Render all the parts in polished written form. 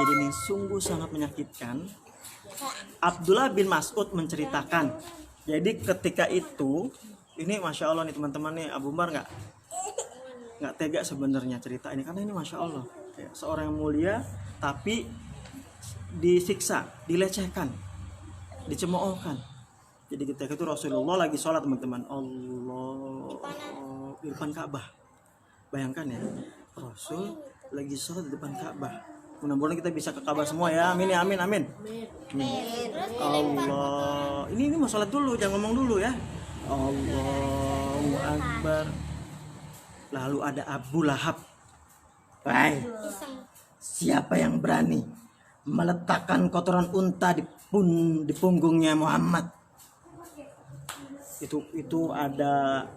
kejadian yang sungguh sangat menyakitkan. Abdullah bin Mas'ud menceritakan, jadi ketika itu, ini masya Allah nih teman-teman nih, Abu Umar nggak tega sebenarnya cerita ini, karena ini masya Allah ya, seorang yang mulia tapi disiksa, dilecehkan, dicemoohkan. Jadi ketika itu Rasulullah lagi sholat teman-teman, Allah di depan Ka'bah. Bayangkan ya, Rasul lagi sholat di depan Ka'bah. Mudah-mudahan kita bisa ke Ka'bah semua ya, amin ya, amin amin. Allah, ini mau sholat dulu, jangan ngomong dulu ya. Allahu Akbar. Lalu ada Abu Lahab. Hai, siapa yang berani meletakkan kotoran unta di punggungnya Muhammad? Itu ada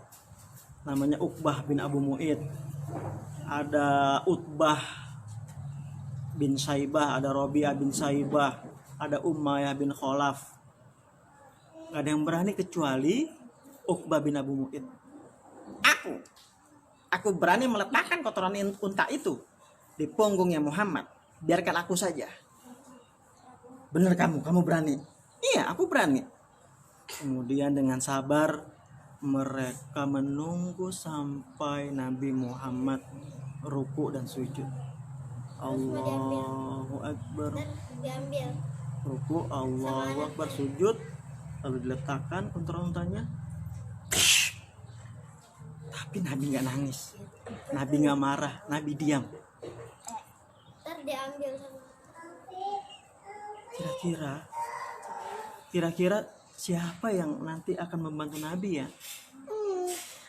namanya Uqbah bin Abu Mu'id, ada Utbah bin Saibah, ada Robi'ah bin Saibah, ada Umayyah bin Khalaf. Gak ada yang berani kecuali Uqbah bin Abu Mu'id. Aku berani meletakkan kotoran unta itu di punggungnya Muhammad. Biarkan aku saja. Bener kamu berani? Iya, aku berani. Kemudian dengan sabar mereka menunggu sampai Nabi Muhammad ruku dan sujud. Allahu Akbar. Ruku, Allahu Akbar, sujud, lalu diletakkan kotoran untanya. Tapi Nabi nggak nangis, Nabi nggak marah, Nabi diam. Kira-kira siapa yang nanti akan membantu Nabi ya?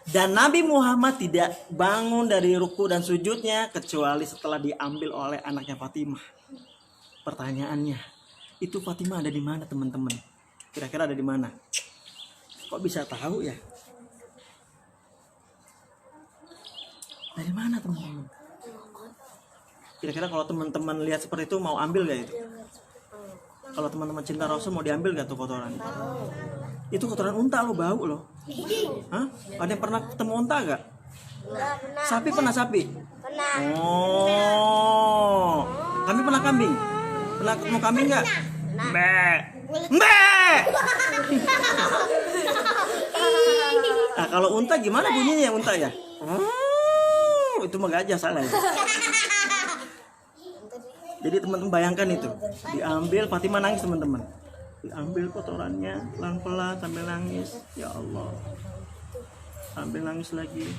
Dan Nabi Muhammad tidak bangun dari ruku dan sujudnya kecuali setelah diambil oleh anaknya Fatimah. Pertanyaannya, itu Fatimah ada di mana teman-teman? Kira-kira ada di mana? Kok bisa tahu ya? Dari mana teman-teman? Kira-kira kalau teman-teman lihat seperti itu mau ambil gak itu? Kalau teman-teman cinta Rasul mau diambil gak tuh kotoran? Itu kotoran unta lo, bau lo. Hah? Ada yang pernah ketemu unta gak? Sapi pernah sapi? Pernah. Oh, kambing pernah kambing? Pernah ketemu kambing gak? Mbak. Mbak. Nah, kalau unta gimana bunyinya ya unta ya? Itu mah gajah salah ya. Jadi teman-teman bayangkan itu, diambil, Fatimah nangis teman-teman, diambil kotorannya pelan-pelan sambil nangis, ya Allah, sambil nangis lagi.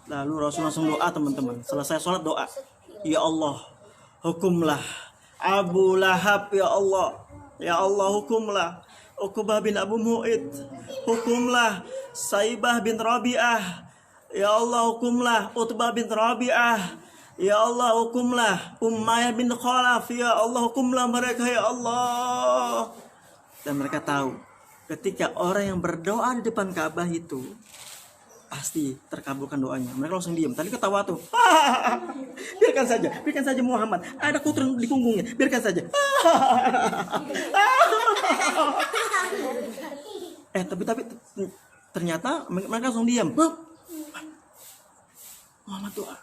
Lalu Rasul langsung doa teman-teman, selesai sholat doa, ya Allah hukumlah Abu Lahab, ya Allah hukumlah Uqbah bin Abu Mu'id, hukumlah Saibah bin Rabi'ah, ya Allah hukumlah Utbah bin Rabi'ah, ya Allah hukumlah Umayyah bin Khalaf, ya Allah hukumlah mereka ya Allah. Dan mereka tahu ketika orang yang berdoa di depan Ka'bah itu pasti terkabulkan doanya. Mereka langsung diam. Tadi ketawa tuh. Biarkan saja Muhammad. Ada kotoran di punggungnya. Biarkan saja. Tapi ternyata mereka langsung diam. Muhammad doa.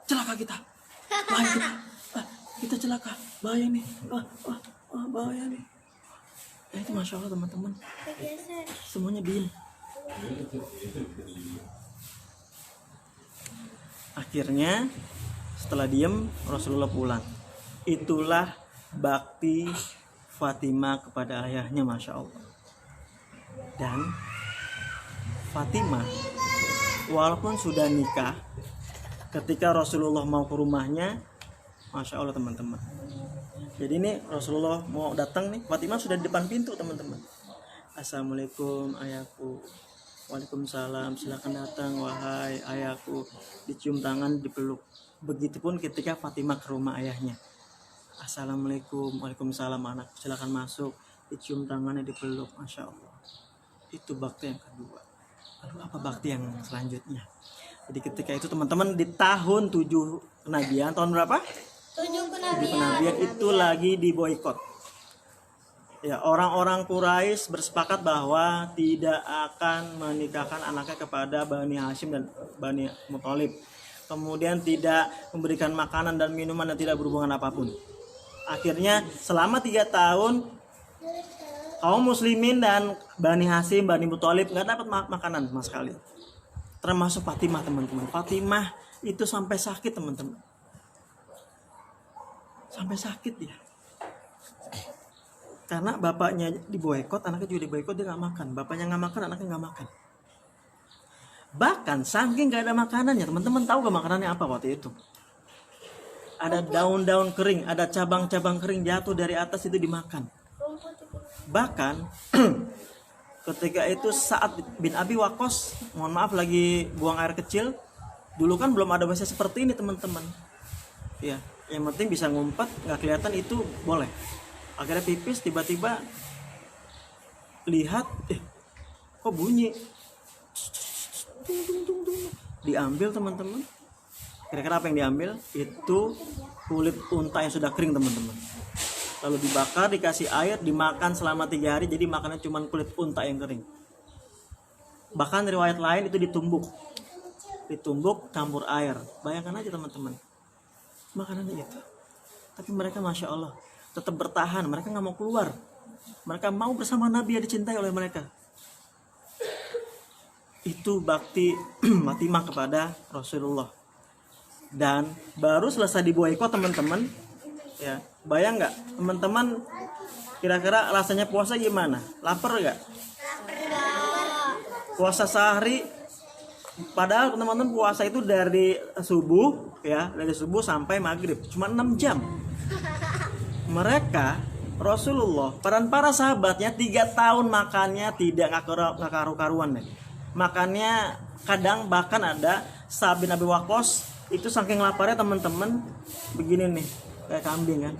Celaka kita, bahaya kita celaka, bahaya nih, bahaya nih. Itu masya Allah teman-teman, semuanya diem. Akhirnya setelah diem Rasulullah pulang. Itulah bakti Fatimah kepada ayahnya, masya Allah. Dan Fatimah walaupun sudah nikah, ketika Rasulullah mau ke rumahnya, masya Allah teman-teman. Jadi ini Rasulullah mau datang nih, Fatimah sudah di depan pintu teman-teman. Assalamualaikum ayahku. Waalaikumsalam, silakan datang wahai ayahku. Dicium tangan, dipeluk. Begitupun ketika Fatimah ke rumah ayahnya. Assalamualaikum, waalaikumsalam anak, silakan masuk. Dicium tangannya, dipeluk, masya Allah. Itu bakti yang kedua. Lalu apa bakti yang selanjutnya? Jadi ketika itu teman-teman di tahun 7 kenabian, tahun berapa? 7 kenabian itu lagi diboikot. Ya, orang-orang Quraisy bersepakat bahwa tidak akan menikahkan anaknya kepada Bani Hashim dan Bani Muthalib. Kemudian tidak memberikan makanan dan minuman dan tidak berhubungan apapun. Akhirnya selama 3 tahun kaum muslimin dan Bani Hasyim, Bani Muthalib nggak dapat makanan sama sekali. Termasuk Fatimah, teman-teman. Fatimah itu sampai sakit, teman-teman. Sampai sakit dia. Karena bapaknya diboikot, anaknya juga diboikot, dia nggak makan. Bapaknya nggak makan, anaknya nggak makan. Bahkan saking nggak ada makanannya, teman-teman tahu gak makanannya apa waktu itu? Ada daun-daun kering, ada cabang-cabang kering jatuh dari atas, itu dimakan. Bahkan ketika itu Sa'ad bin Abi Waqqas, mohon maaf lagi buang air kecil. Dulu kan belum ada bahasa seperti ini, teman-teman. Ya, yang penting bisa ngumpet, nggak kelihatan, itu boleh. Akhirnya pipis, tiba-tiba lihat, kok bunyi? Diambil, teman-teman. Kira-kira apa yang diambil? Itu kulit unta yang sudah kering, teman-teman. Lalu dibakar, dikasih air, dimakan selama 3 hari. Jadi makannya cuma kulit unta yang kering. Bahkan riwayat lain itu ditumbuk campur air. Bayangkan aja, teman-teman, makanannya itu. Tapi mereka Masya Allah tetap bertahan. Mereka gak mau keluar. Mereka mau bersama Nabi yang dicintai oleh mereka. Itu bakti Fatimah kepada Rasulullah. Dan baru selesai diboikot, teman-teman. Ya, bayang nggak, teman-teman, kira-kira rasanya puasa gimana? Lapar nggak? Puasa sehari, padahal teman-teman puasa itu dari subuh, ya, dari subuh sampai maghrib, cuma 6 jam. Mereka Rasulullah, para sahabatnya 3 tahun makannya tidak karu-karuan deh. Makannya kadang bahkan ada Sa'ad bin Abi Waqqas itu saking laparnya, teman-teman, begini nih, kayak kambing kan,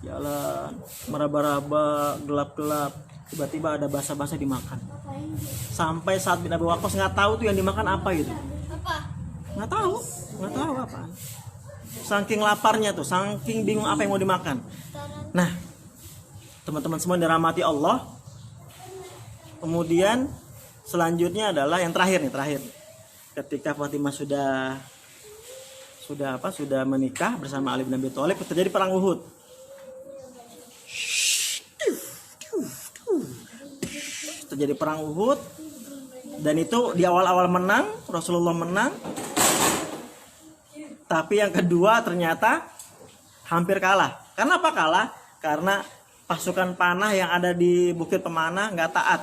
jalan meraba-raba, gelap-gelap, tiba-tiba ada basa-basa dimakan. Sampai Sa'ad bin Abi Waqqas nggak tahu tuh yang dimakan apa gitu. Nggak tahu apa. Saking laparnya tuh, saking bingung apa yang mau dimakan. Nah, teman-teman semua yang dirahmati Allah. Kemudian selanjutnya adalah yang terakhir. Ketika Fatimah sudah menikah bersama Ali bin Abi Thalib, terjadi perang Uhud. Terjadi perang Uhud, dan itu di awal-awal menang, Rasulullah menang. Tapi yang kedua ternyata hampir kalah. Kenapa kalah? Karena pasukan panah yang ada di Bukit Pemanah nggak taat.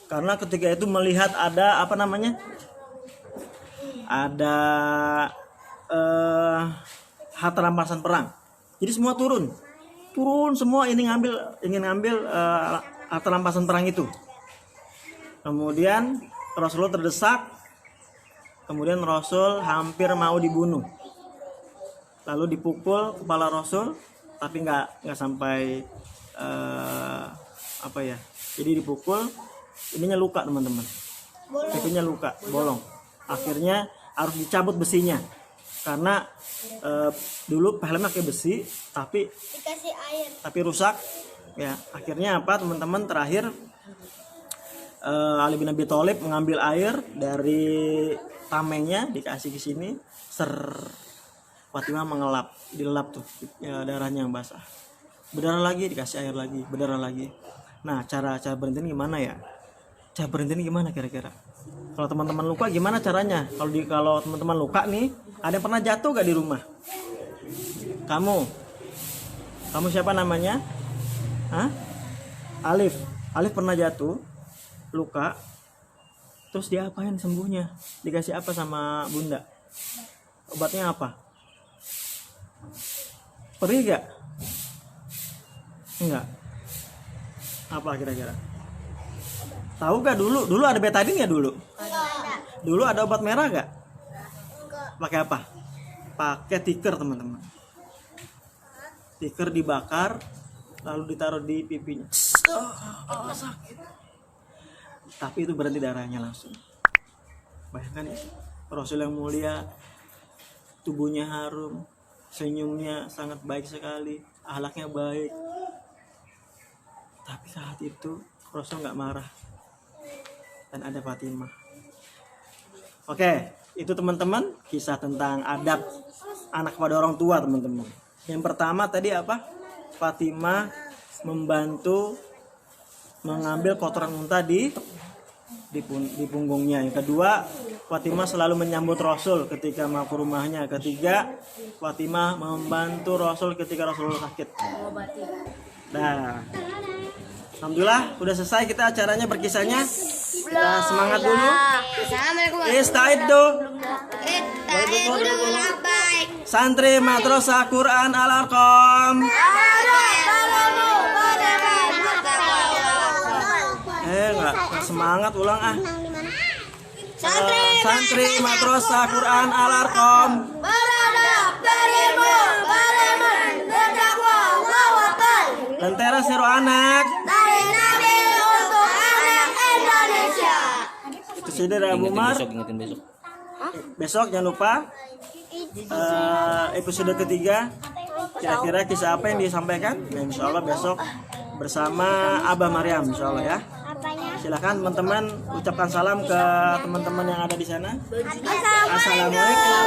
Karena ketika itu melihat ada harta rampasan perang. Jadi semua turun semua, ingin ngambil harta rampasan perang itu. Kemudian Rasulullah terdesak. Kemudian Rasul hampir mau dibunuh. Lalu dipukul kepala Rasul, tapi nggak sampai Jadi dipukul, ininya luka, teman-teman. Pipinya luka, bolong. Akhirnya harus dicabut besinya. Karena dulu helmnya pakai besi, tapi dikasih air, tapi rusak. Ya, akhirnya apa, teman-teman, terakhir Ali bin Abi Thalib mengambil air dari tamengnya, dikasih ke sini, Fatimah dilelap tuh ya, darahnya yang basah. Berdarah lagi, dikasih air lagi, berdarah lagi. Nah, cara berhentiin gimana ya? Cara berhentiin gimana kira-kira? Kalau teman-teman luka gimana caranya? Kalau teman-teman luka nih, ada yang pernah jatuh gak di rumah? Kamu siapa namanya? Alif pernah jatuh, luka. Terus dia apain sembuhnya? Dikasih apa sama bunda? Obatnya apa? Perih gak? Enggak. Apa kira-kira? Tahu gak dulu ada betadine ya dulu? enggak, Dulu ada obat merah gak? enggak, Pakai apa? Pakai tikar, teman-teman. Tikar dibakar, lalu ditaruh di pipinya. Sakit. Tapi itu berhenti darahnya langsung. Bayangkan itu. Rasul yang mulia, tubuhnya harum, senyumnya sangat baik sekali, akhlaknya baik. Tapi saat itu Rasul nggak marah. Dan ada Fatimah. Oke, itu teman-teman kisah tentang adab anak kepada orang tua, teman-teman. Yang pertama tadi apa? Fatimah membantu mengambil kotoran unta di punggungnya. Yang kedua, Fatimah selalu menyambut Rasul ketika mau ke rumahnya. Ketiga, Fatimah membantu Rasul ketika Rasulullah sakit. Nah, alhamdulillah udah selesai kita acaranya, berkisahnya. Kita semangat dulu. Istaidu. Santri Madrasah Quran Al-Arqam. Enggak semangat, ulang ah. Santri Madrasah Quran Al-Arqam. Lentera seru anak. Itu sudah Abu Mar. Ingetin besok. Besok jangan lupa episode ketiga. Kira-kira kisah apa yang disampaikan? Nah, insya Allah besok bersama Abah Maryam, insya Allah ya. Silakan teman-teman ucapkan salam ke teman-teman yang ada di sana. Assalamualaikum.